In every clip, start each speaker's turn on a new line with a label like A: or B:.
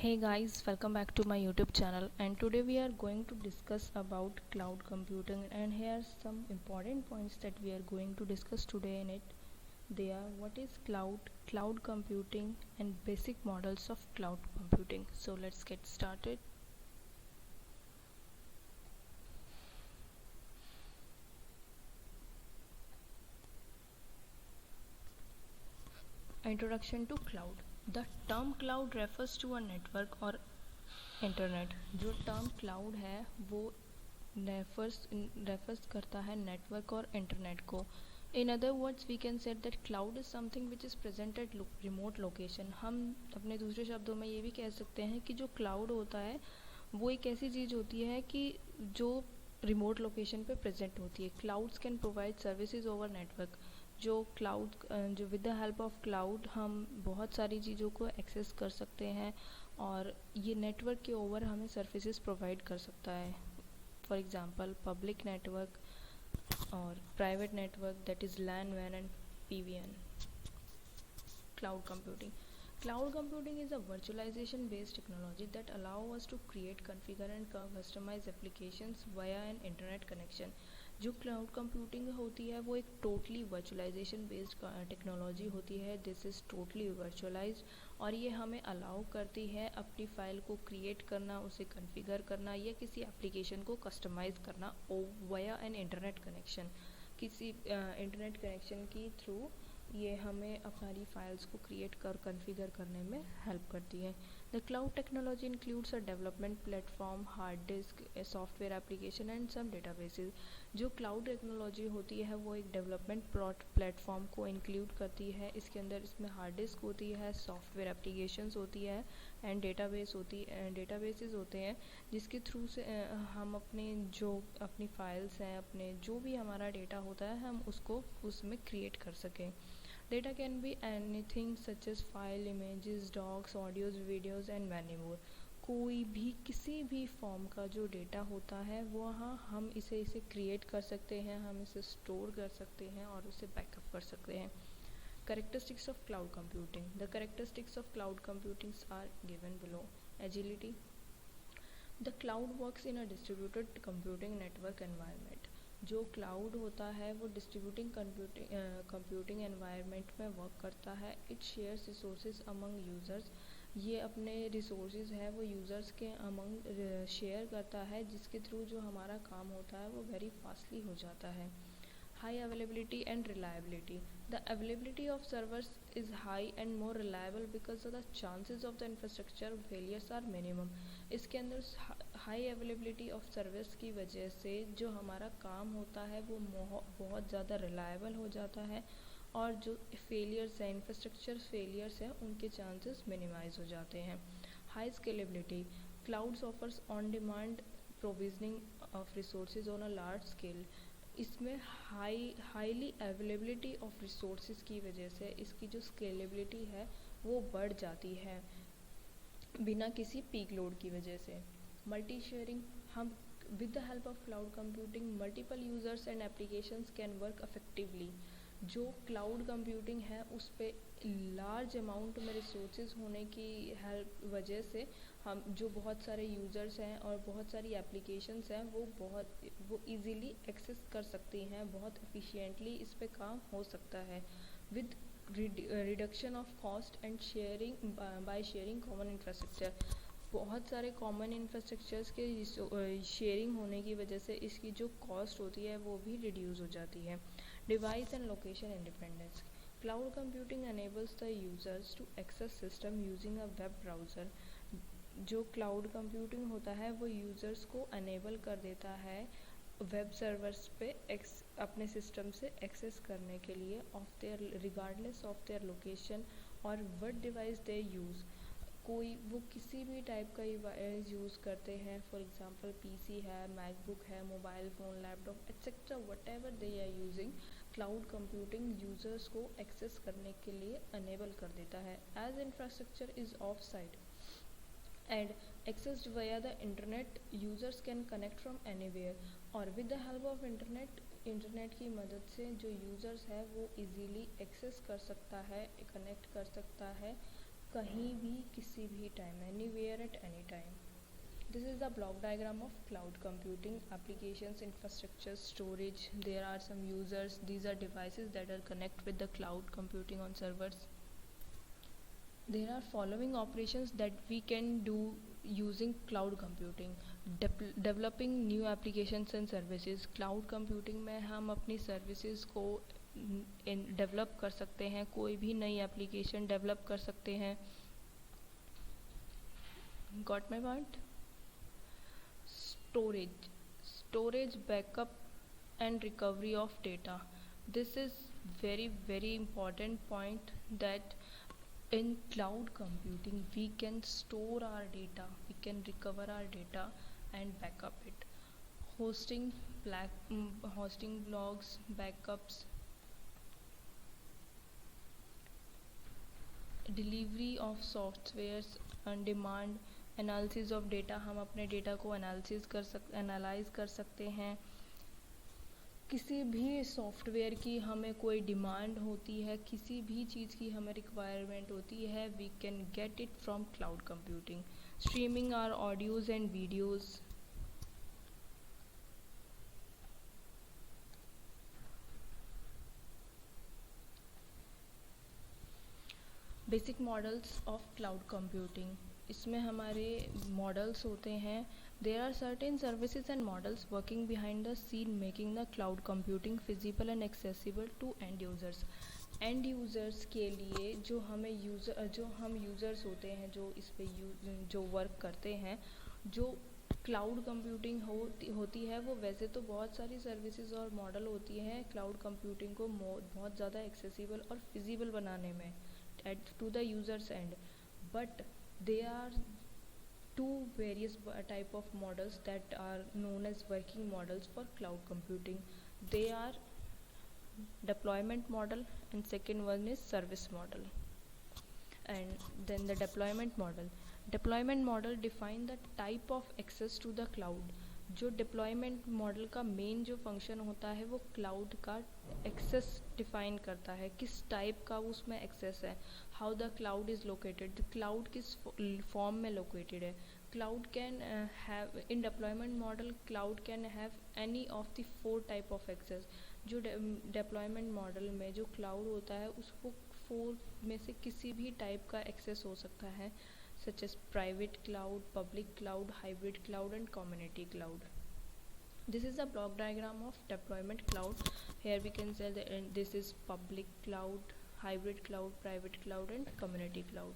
A: Hey guys, welcome back to my YouTube channel, and today we are going to discuss about cloud computing, and here are some important points that we are going to discuss today in it. They are what is cloud computing and basic models of cloud computing. So let's get started. Introduction to cloud. The term cloud refers to a network or internet. जो term cloud है वो refers करता है network और internet को. In other words we can set that cloud is something which is present at remote location. हम अपने दूसरे शब्दों में ये भी कह सकते हैं कि जो क्लाउड होता है वो एक ऐसी चीज़ होती है कि जो रिमोट लोकेशन पे प्रेजेंट होती है. Clouds can provide services over network. जो with the help of cloud हम बहुत सारी चीज़ों को एक्सेस कर सकते हैं और ये नेटवर्क के ओवर हमें सर्विसेज प्रोवाइड कर सकता है. फॉर एग्जांपल पब्लिक नेटवर्क और private network, that is LAN वैन and PVN. Cloud computing. Cloud computing is a virtualization based technology that allow us to create, configure and customize applications via an internet connection. जो cloud computing होती है वो एक totally virtualisation based technology होती है. This is totally virtualised और ये हमें अलाउ करती है अपनी फ़ाइल को क्रिएट करना, उसे कॉन्फ़िगर करना या किसी एप्लीकेशन को कस्टमाइज़ करना वाया एन इंटरनेट कनेक्शन. किसी इंटरनेट कनेक्शन की थ्रू ये हमें हमारी फाइल्स को क्रिएट कर कॉन्फ़िगर करने में हेल्प करती है. The cloud technology includes a development platform, hard disk, software application and some databases. जो क्लाउड टेक्नोलॉजी होती है वो एक डेवलपमेंट प्लेटफॉर्म को इंक्लूड करती है. इसके अंदर इसमें हार्ड डिस्क होती है, सॉफ्टवेयर एप्लीकेशंस होती है एंड डेटाबेसेस होते हैं जिसके थ्रू से हम अपनी फाइल्स हैं, अपने जो भी हमारा डेटा होता है हम उसको उसमें क्रिएट कर सकें. Data can be anything such as file, images, docs, audios, videos and many more. कोई भी किसी भी फॉर्म का जो डेटा होता है वहाँ हम इसे क्रिएट कर सकते हैं, हम इसे स्टोर कर सकते हैं और उसे बैकअप कर सकते हैं. Characteristics of cloud computing. The characteristics of cloud computing are given below. Agility. The cloud works in a distributed computing network environment. जो क्लाउड होता है वो डिस्ट्रीब्यूटिंग कंप्यूटिंग एनवायरनमेंट में वर्क करता है. It shares resources among users. ये अपने resources हैं वो यूज़र्स के अमंग शेयर करता है जिसके थ्रू जो हमारा काम होता है वो वेरी फास्टली हो जाता है. High availability and reliability. The availability of servers is high and more reliable because of the chances of the infrastructure failures are minimum. इसके अंदर हाई अवेलेबिलिटी ऑफ सर्विस की वजह से जो हमारा काम होता है वो बहुत ज़्यादा रिलायबल हो जाता है और जो फेलियर्स हैं, इंफ्रास्ट्रक्चर फेलियर्स हैं, उनके चांसेस मिनिमाइज हो जाते हैं. High scalability. Clouds offers on demand provisioning of resources on a large scale. इसमें हाईली अवेलेबिलिटी ऑफ रिसोर्सेज की वजह से इसकी जो स्केलेबिलिटी है वो बढ़ जाती है बिना किसी पीक लोड की वजह से. Multi sharing. हम with the help of cloud computing multiple users and applications can work effectively. जो क्लाउड कंप्यूटिंग है उस पर लार्ज अमाउंट में रिसोर्सेज होने की वजह से हम जो बहुत सारे यूज़र्स हैं और बहुत सारी एप्लीकेशंस हैं वो इजीली एक्सेस कर सकती हैं, बहुत एफिशिएंटली इस पे काम हो सकता है. With reduction of cost and sharing by sharing common infrastructure. बहुत सारे कॉमन इंफ्रास्ट्रक्चर्स के शेयरिंग होने की वजह से इसकी जो कॉस्ट होती है वो भी रिड्यूस हो जाती है. Device and location independence. Cloud computing enables the users to access system using a web browser. जो क्लाउड कंप्यूटिंग होता है वो यूज़र्स को अनेबल कर देता है वेब सर्वर्स पे अपने सिस्टम से एक्सेस करने के लिए of their regardless of their location और व्हाट डिवाइस दे यूज़. वो किसी भी टाइप का डिवाइस यूज़ करते हैं, फॉर एग्जांपल पीसी है, मैकबुक है, mobile phone, laptop etcetera, whatever they are using, cloud computing users को एक्सेस करने के लिए अनेबल कर देता है. As infrastructure is off site and accessed via the internet, users can connect from anywhere. और with the help of internet की मदद से जो यूज़र्स है वो इजीली एक्सेस कर सकता है, कनेक्ट कर सकता है कहीं भी किसी भी time, anywhere at any time. This is the block diagram of cloud computing applications, infrastructure, storage. There are some users. These are devices that are connect with the cloud computing on servers. There are following operations that we can do using cloud computing. Developing new applications and services. Cloud computing में हम अपनी services को develop कर सकते हैं, कोई भी नई एप्लीकेशन डेवलप कर सकते हैं. Got my point? Storage, backup and recovery of data. This is very important point, that in cloud computing we can store our data, we can recover our data and backup it. Hosting blogs, backups, delivery of softwares on demand, analysis of data. हम अपने data को analyse कर सकते हैं. किसी भी software की हमें कोई डिमांड होती है, किसी भी चीज़ की हमें रिक्वायरमेंट होती है, we can get it from cloud computing. Streaming our audios and videos. Basic models of cloud computing. इसमें हमारे मॉडल्स होते हैं. There are certain services and models working behind the scene making the cloud computing feasible and accessible to end users. End users के लिए जो हम users होते हैं, जो इस पे जो वर्क करते हैं, जो क्लाउड कंप्यूटिंग होती है, वो वैसे तो बहुत सारी सर्विसेज और मॉडल होती हैं क्लाउड कंप्यूटिंग को बहुत ज़्यादा एक्सेसिबल और फिजिबल बनाने में to the user's end, but there are two various type of models that are known as working models for cloud computing. They are deployment model and second one is service model. And then the deployment model define the type of access to the cloud. जो deployment model का main जो function होता है वो cloud का access define करता है, किस टाइप का उसमें एक्सेस है. How the cloud is located, cloud किस फॉर्म में लोकेटेड है. Cloud can have in deployment model, cloud can have any of the 4 type of access. जो डिप्लॉयमेंट मॉडल में जो क्लाउड होता है उसको 4 में से किसी भी टाइप का एक्सेस हो सकता है, such as private cloud, public cloud, hybrid cloud and community cloud. This is the block diagram of deployment cloud. Here we can say that this is public cloud, hybrid cloud, private cloud and community cloud.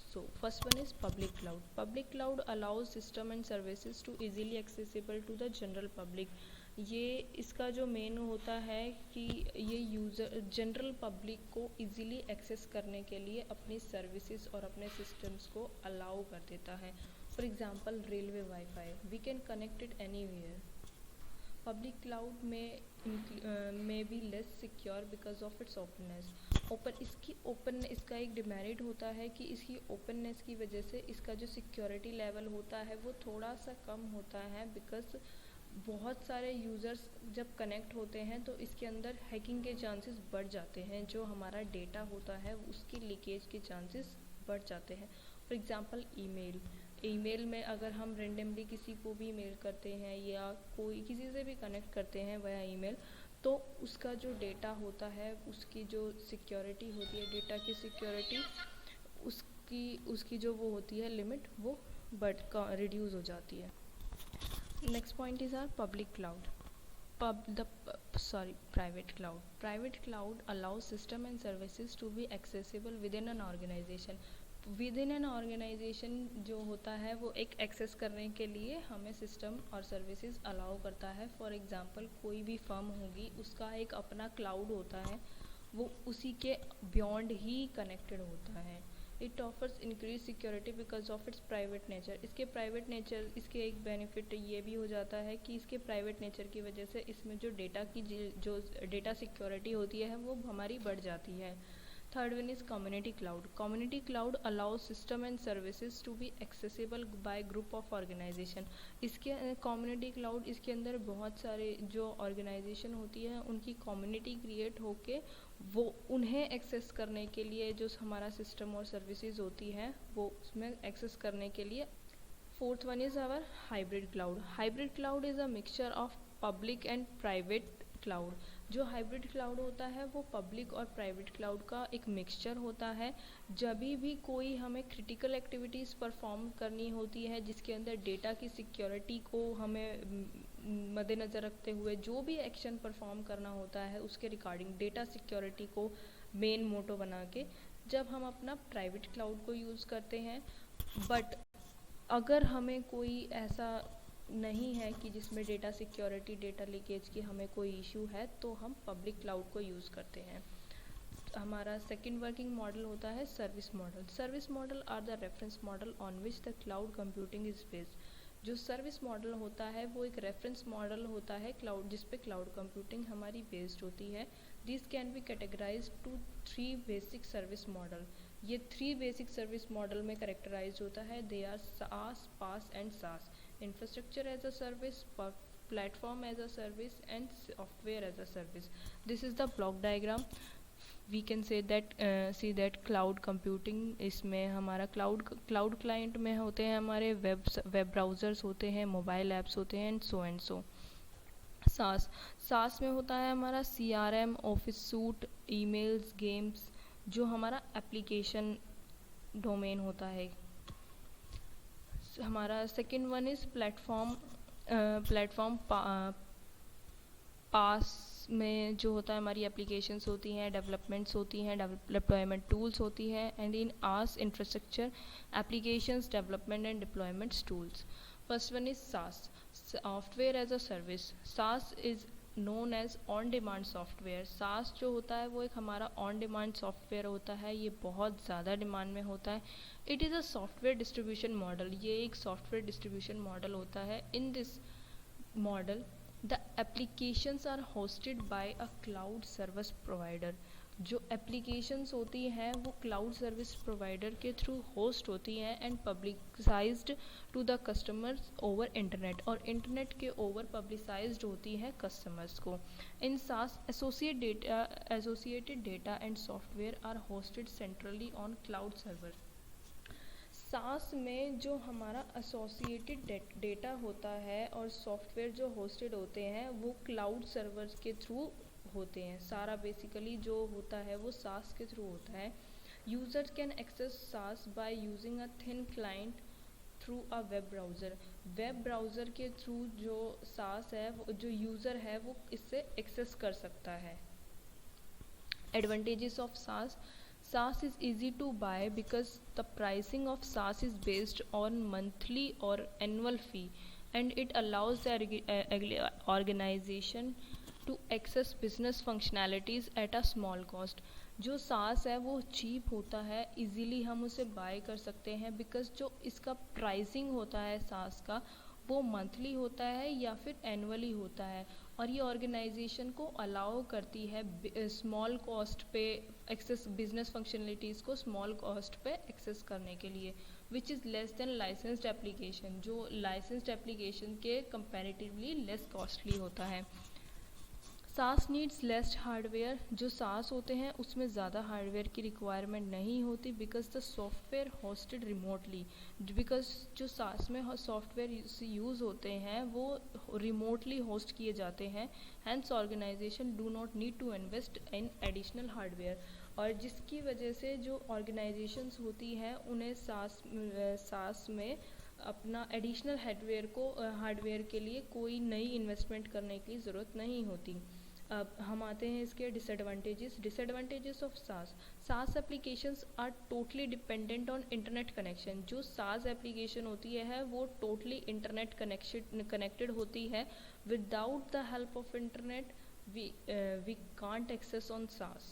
A: So first one is public cloud. Public cloud allows system and services to easily accessible to the general public. ये इसका जो main होता है कि ये user general public को easily access करने के लिए अपनी सर्विसेज और अपने सिस्टम्स को अलाउ कर देता है. For example railway WiFi, we can connect it anywhere. Public cloud में be less secure because of its openness. इसका एक डिमेरिट होता है कि इसकी ओपननेस की वजह से इसका जो सिक्योरिटी लेवल होता है वो थोड़ा सा कम होता है, बिकॉज बहुत सारे यूज़र्स जब कनेक्ट होते हैं तो इसके अंदर हैकिंग के चांसेस बढ़ जाते हैं. जो हमारा डेटा होता है उसकी लीकेज के चांसेस बढ़ जाते हैं. फॉर एग्जांपल ईमेल में अगर हम रेंडमली किसी को भी मेल करते हैं या कोई किसी से भी कनेक्ट करते हैं वाया ईमेल, तो उसका जो डेटा होता है उसकी जो सिक्योरिटी होती है, डेटा की सिक्योरिटी, उसकी जो वो होती है लिमिट, वो रिड्यूस हो जाती है. Next point is our public cloud. Private cloud. Private cloud allows system and services to be accessible within an organization. Within an organization जो होता है वो एक एक्सेस करने के लिए हमें सिस्टम और सर्विसेज अलाउ करता है. फॉर एग्जांपल कोई भी फर्म होगी, उसका एक अपना क्लाउड होता है, वो उसी के बियॉन्ड ही कनेक्टेड होता है. It offers increase security because of it's private nature. इसके एक बेनिफिट ये भी हो जाता है कि इसके प्राइवेट नेचर की वजह से इसमें जो डेटा सिक्योरिटी होती है वो हमारी बढ़ जाती है. Third one is community cloud. Community cloud allows system and services to be accessible by group of organization. इसके community cloud इसके अंदर बहुत सारे जो organization होती है उनकी community create होके वो उन्हें access करने के लिए जो हमारा system और services होती है वो उसमें access करने के लिए. Fourth one is our hybrid cloud. Hybrid cloud is a mixture of public and private cloud. जो हाइब्रिड क्लाउड होता है वो पब्लिक और प्राइवेट क्लाउड का एक मिक्सचर होता है. जब भी कोई हमें क्रिटिकल एक्टिविटीज़ परफॉर्म करनी होती है जिसके अंदर डेटा की सिक्योरिटी को हमें मद्देनज़र रखते हुए जो भी एक्शन परफॉर्म करना होता है उसके रिगार्डिंग डेटा सिक्योरिटी को मेन मोटो बना के जब हम अपना प्राइवेट क्लाउड को यूज़ करते हैं. बट अगर हमें कोई ऐसा नहीं है कि जिसमें डेटा सिक्योरिटी डेटा लीकेज की हमें कोई इशू है तो हम पब्लिक क्लाउड को यूज़ करते हैं. हमारा सेकंड वर्किंग मॉडल होता है service model. Service model are the reference model on which the cloud computing is based. जो सर्विस मॉडल होता है वो एक रेफरेंस मॉडल होता है क्लाउड जिस पे क्लाउड कंप्यूटिंग हमारी बेस्ड होती है. This can be categorise to 3 basic service model. ये 3 बेसिक सर्विस मॉडल में करेक्टराइज होता है. They are SaaS, PaaS and SaaS. Infrastructure as a service, platform as a service and software as a service. This is the block diagram. We can say that see that cloud computing इसमें हमारा cloud client में होते हैं हमारे web browsers होते हैं, mobile apps होते हैं and so. SaaS में होता है हमारा CRM, Office Suite, emails, games जो हमारा application domain होता है. हमारा सेकेंड वन इज़ प्लेटफॉर्म पास में जो होता है हमारी एप्लीकेशंस होती हैं, डेवलपमेंट्स होती हैं, डिप्लॉयमेंट टूल्स होती हैं. And in as infrastructure applications development and deployments tools. First one is SaaS, software as a service. SaaS is known as on demand software. SaaS जो होता है वो एक हमारा ऑन डिमांड सॉफ्टवेयर होता है. ये बहुत ज़्यादा डिमांड में होता है. It is a software distribution model. ये एक सॉफ्टवेयर डिस्ट्रीब्यूशन मॉडल होता है. In this model the applications are hosted by a cloud service provider. जो एप्लीकेशंस होती हैं वो क्लाउड सर्विस प्रोवाइडर के थ्रू होस्ट होती हैं and publicised to the customers over internet. और इंटरनेट के ओवर पब्लिसाइज्ड होती हैं कस्टमर्स को. In SaaS associated data and software are hosted centrally on cloud server. SaaS में जो हमारा एसोसिएटेड डेटा होता है और सॉफ्टवेयर जो होस्टेड होते हैं वो क्लाउड सर्वर के थ्रू होते हैं. सारा बेसिकली जो होता है वो SaaS के थ्रू होता है. Users can access SaaS by using a thin client through a web browser. Web browser के थ्रू जो SaaS है जो यूज़र है वो इससे एक्सेस कर सकता है. Advantages of SaaS is easy to buy because the pricing of SaaS is based on monthly or annual fee and it allows the organization to access business functionalities at a small cost. जो SaaS है वो cheap होता है, easily हम उसे bye कर सकते हैं बिकॉज जो इसका प्राइसिंग होता है SaaS का वो मंथली होता है या फिर एनुअली होता है. और ये ऑर्गेनाइजेशन को अलाउ करती है स्मॉल कॉस्ट पे एक्सेस बिजनेस फंक्शनलिटीज़ को स्मॉल कॉस्ट पे एक्सेस करने के लिए which is less than licensed application. जो लाइसेंस्ड एप्लीकेशन के कंपैरेटिवली लेस कॉस्टली होता है. SaaS needs less hardware. जो SaaS होते हैं उसमें ज़्यादा हार्डवेयर की रिक्वायरमेंट नहीं होती because the software hosted remotely. Because जो SaaS में सॉफ्टवेयर यूज़ होते हैं वो रिमोटली होस्ट किए जाते हैं. Hence organisation do not need to invest in additional hardware. और जिसकी वजह से जो ऑर्गेनाइजेशंस होती हैं उन्हें SaaS में अपना एडिशनल हार्डवेयर के लिए कोई नई इन्वेस्टमेंट करने की ज़रूरत नहीं होती. अब हम आते हैं इसके disadvantages of SaaS applications are totally dependent on internet connection. जो SaaS एप्लीकेशन होती है वो टोटली इंटरनेट कनेक्टेड होती है. Without the help of internet we can't access on SaaS.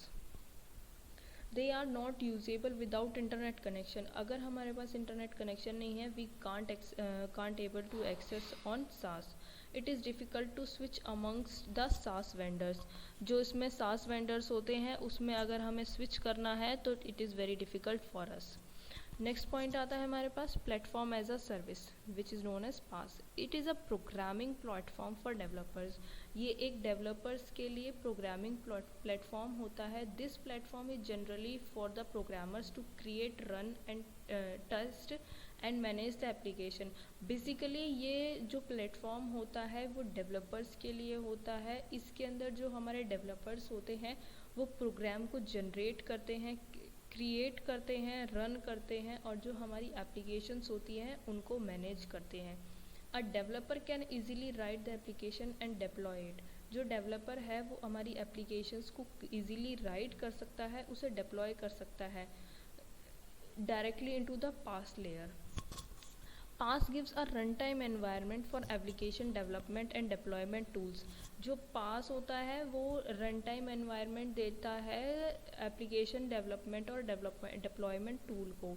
A: They are not usable without internet connection. अगर हमारे पास internet connection नहीं है, we can't able to access on SaaS. It is difficult to switch amongst the SaaS vendors. जो इसमें सास vendors होते हैं उसमें अगर हमें स्विच करना है तो it is very difficult for us. Next point आता है हमारे पास platform as a service which is known as PaaS. It is a programming platform for developers. ये एक डेवलपर्स के लिए प्रोग्रामिंग प्लेटफॉर्म होता है. This platform is generally for the programmers to create, run and test and manage the application. Basically ये जो platform होता है वो डेवलपर्स के लिए होता है. इसके अंदर जो हमारे डेवलपर्स होते हैं वो प्रोग्राम को जनरेट करते हैं, क्रिएट करते हैं, रन करते हैं और जो हमारी एप्लीकेशंस होती हैं उनको मैनेज करते हैं. A developer can easily right the application and deploy it. जो डेवलपर है वो हमारी एप्लीकेशंस को ईजिली राइट कर सकता है, उसे डिप्लॉय कर सकता है directly into the pass layer. PaaS gives a runtime environment for application development and deployment tools. जो PaaS होता है वो runtime environment देता है application development और deployment tool को.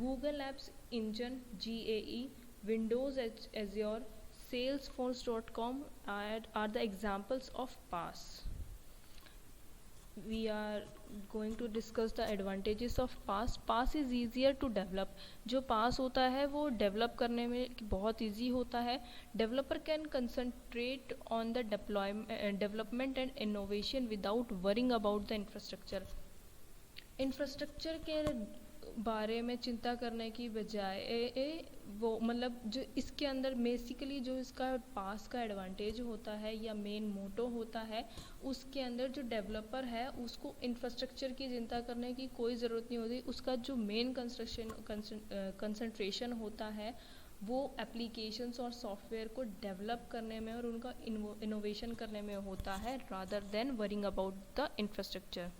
A: Google Apps Engine GAE, Windows Azure, Salesforce.com are the examples of PaaS. We are going to discuss the advantages of PaaS. PaaS is easier to develop. जो PaaS होता है वो develop करने में बहुत easy होता है. Developer can concentrate on the development and innovation without worrying about the infrastructure. Infrastructure के बारे में चिंता करने की बजाय वो मतलब जो इसके अंदर बेसिकली जो इसका पास का एडवांटेज होता है या मेन मोटो होता है, उसके अंदर जो डेवलपर है उसको इंफ्रास्ट्रक्चर की चिंता करने की कोई ज़रूरत नहीं होती. उसका जो मेन कंसंट्रेशन होता है वो एप्लीकेशंस और सॉफ्टवेयर को डेवलप करने में और उनका इनोवेशन करने में होता है rather than worrying about the infrastructure.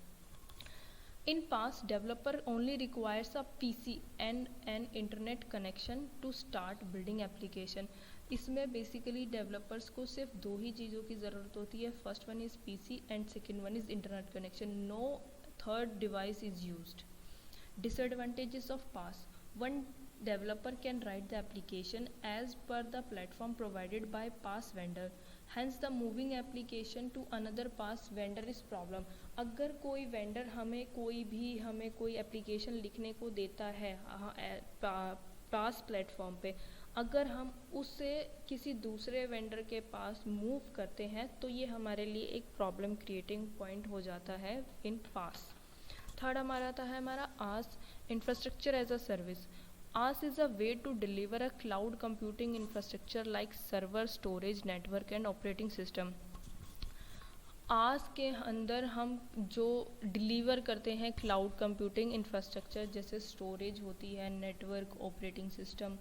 A: In PaaS, developer only requires a PC and an internet connection to start building application. इसमें बेसिकली डेवलपर्स को सिर्फ दो ही चीज़ों की ज़रूरत होती है. First one is PC and second one is internet connection. No third device is used. Disadvantages of PaaS. One developer can write the application as per the platform provided by PaaS vendor. Hence the moving application to another PaaS vendor is problem. अगर कोई vendor हमें कोई application लिखने को देता है पास platform पे, अगर हम उससे किसी दूसरे वेंडर के पास मूव करते हैं तो ये हमारे लिए एक प्रॉब्लम क्रिएटिंग पॉइंट हो जाता है इन पास. थर्ड हमारा आता है हमारा IaaS infrastructure as a service. AaaS is a way to deliver a cloud computing infrastructure like server, storage, network and operating system. AaaS के अंदर हम जो डिलीवर करते हैं क्लाउड कंप्यूटिंग इंफ्रास्ट्रक्चर जैसे स्टोरेज होती है, network, operating system.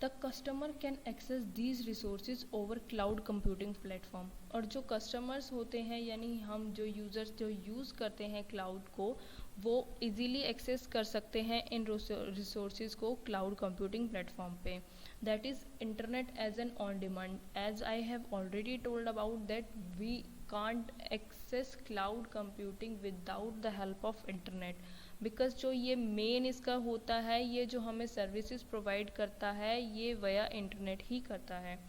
A: The customer can access these resources over cloud computing platform. और जो कस्टमर्स होते हैं यानी हम जो यूज़र्स जो यूज़ करते हैं क्लाउड को, वो इजीली एक्सेस कर सकते हैं इन रिसोर्सेज को क्लाउड कंप्यूटिंग प्लेटफॉर्म पे. That is internet as an on demand. As I have already told about that we can't access cloud computing without the help of internet. Because जो ये main इसका होता है, ये जो हमें सर्विसेज प्रोवाइड करता है ये वया इंटरनेट ही करता है.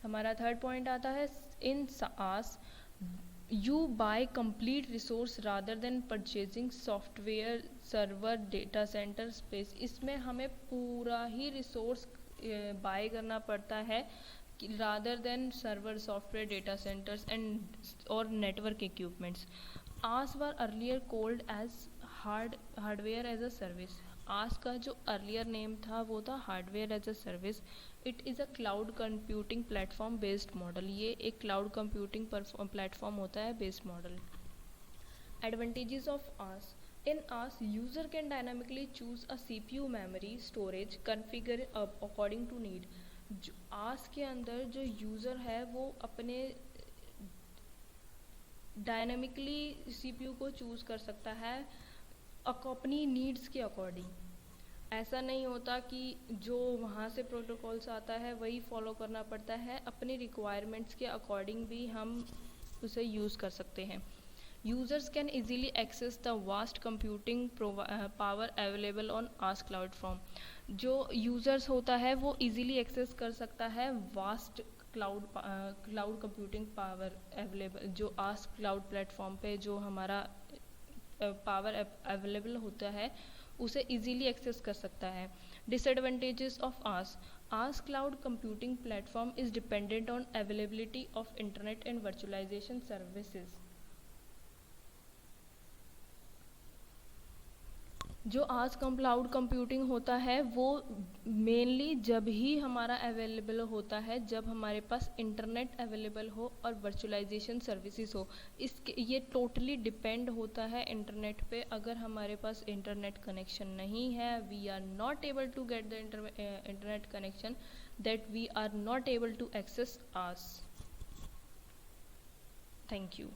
A: हमारा थर्ड पॉइंट आता है इन SaaS you buy complete resource rather than purchasing software, server, data center space. इसमें हमें पूरा ही रिसोर्स बाय करना पड़ता है rather than server, software, data centers and or network equipments. AaaS were earlier called as hardware as a service. AaaS का जो earlier name था वो था hardware as a service. It is a cloud computing platform based model. ये एक cloud computing platform होता है based model. Advantages of AaaS. In AaaS, user can dynamically choose a CPU, memory, storage, configure according to need. AaaS के अंदर जो user है वो अपने डायनामिकली CPU को चूज़ कर सकता है अपनी नीड्स के अकॉर्डिंग. ऐसा नहीं होता कि जो वहाँ से प्रोटोकॉल्स आता है वही फॉलो करना पड़ता है. अपनी रिक्वायरमेंट्स के अकॉर्डिंग भी हम उसे यूज़ कर सकते हैं. Users can easily access the vast computing power available on Ask Cloud Form. जो users होता है वो easily access कर सकता है vast cloud computing power available जो आस्क क्लाउड प्लेटफॉर्म पे जो हमारा पावर अवेलेबल होता है उसे इजीली एक्सेस कर सकता है. Disadvantages of ask cloud computing platform is dependent on availability of internet and virtualisation services. जो आज क्लाउड कंप्यूटिंग होता है वो मेनली जब ही हमारा अवेलेबल होता है जब हमारे पास इंटरनेट अवेलेबल हो और वर्चुअलाइजेशन सर्विसेज हो. इसके ये टोटली डिपेंड होता है इंटरनेट पे. अगर हमारे पास इंटरनेट कनेक्शन नहीं है, we are not able to get the internet connection, that we are not able to access us. Thank you.